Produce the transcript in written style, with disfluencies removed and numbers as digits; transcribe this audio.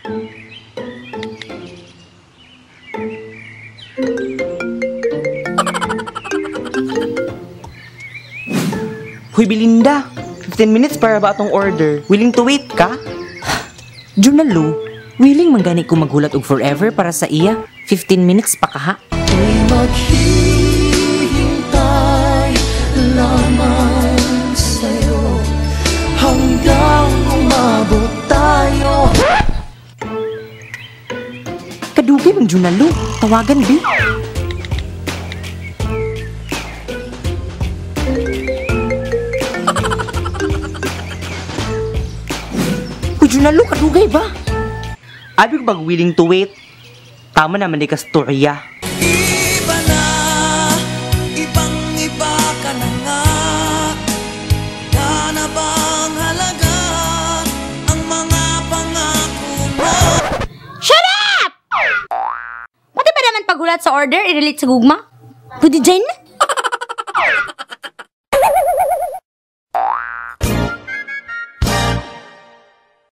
Hoy Belinda, 15 minutes para ba atong order? Willing to wait ka? Junalo, willing manggani ko maghulat og forever para sa iya. 15 minutes pa kaha. Maghihintay lamang sa'yo hanggang umabot tayo. Kadugay mang Junalo, tawagan bi. Junalo, kadugay ba? Abi ko bag willing to wait? Tama naman di ka storya. Iba na, ibang iba ka na nga. Ka na bang halaga ang mga pangako mo? Shut up! Pati ba naman paghulat sa order, i-relate sa gugma? Pwede dyan na?